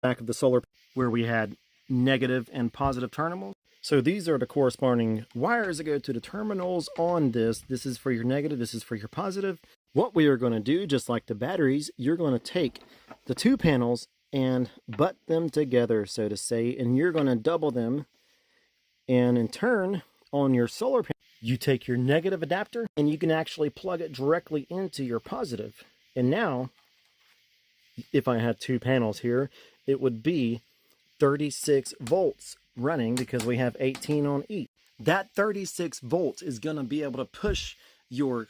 back of the solar where we had negative and positive terminals. So these are the corresponding wires that go to the terminals on this. This is for your negative, this is for your positive. What we are going to do, just like the batteries, you're going to take the two panels and butt them together, so to say, and you're going to double them. And in turn, on your solar panel, you take your negative adapter and you can actually plug it directly into your positive. And now, if I had two panels here, it would be 36 volts running because we have 18 on each. That 36 volts is going to be able to push your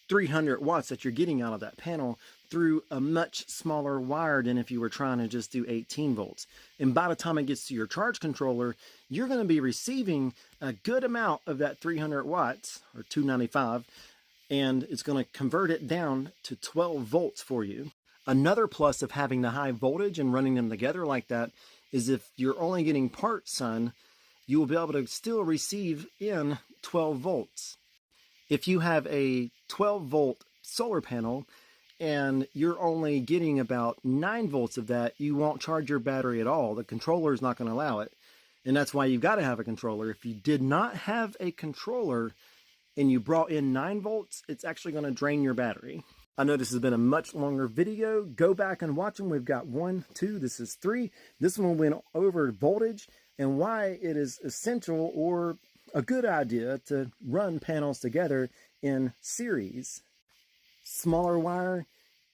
300 watts that you're getting out of that panel through a much smaller wire than if you were trying to just do 18 volts. And by the time it gets to your charge controller, you're going to be receiving a good amount of that 300 watts or 295, and it's going to convert it down to 12 volts for you. Another plus of having the high voltage and running them together like that is if you're only getting part sun, you will be able to still receive in 12 volts. If you have a 12 volt solar panel and you're only getting about 9 volts of that, you won't charge your battery at all. The controller is not going to allow it. And that's why you've got to have a controller. If you did not have a controller and you brought in 9 volts, it's actually going to drain your battery. I know this has been a much longer video. Go back and watch them. We've got 1, 2, this is 3. This one went over voltage and why it is essential or a good idea to run panels together in series. Smaller wire,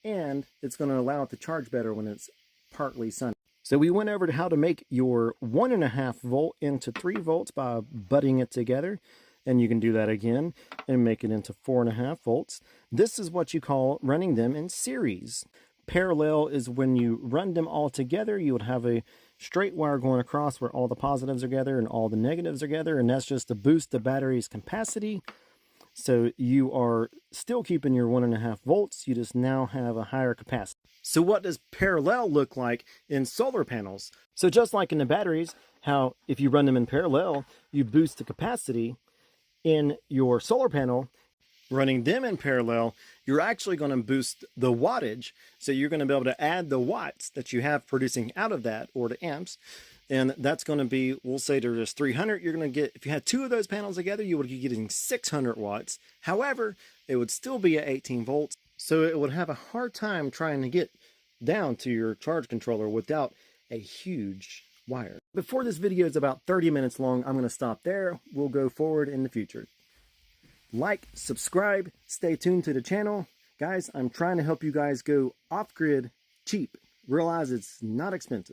and it's going to allow it to charge better when it's partly sunny. So we went over to how to make your 1.5 volt into 3 volts by butting it together. And you can do that again and make it into 4.5 volts. This is what you call running them in series. Parallel is when you run them all together. You would have a straight wire going across where all the positives are together and all the negatives are together, and that's just to boost the battery's capacity. So you are still keeping your 1.5 volts, you just now have a higher capacity. So what does parallel look like in solar panels? So just like in the batteries, how if you run them in parallel, you boost the capacity. In your solar panel, running them in parallel, you're actually going to boost the wattage. So you're going to be able to add the watts that you have producing out of that, or the amps. And that's going to be, we'll say there's 300, you're going to get, if you had 2 of those panels together, you would be getting 600 watts. However, it would still be at 18 volts. So it would have a hard time trying to get down to your charge controller without a huge wire. Before this video is about 30 minutes long, I'm going to stop there. We'll go forward in the future. Like, subscribe, stay tuned to the channel. Guys, I'm trying to help you guys go off-grid cheap. Realize it's not expensive.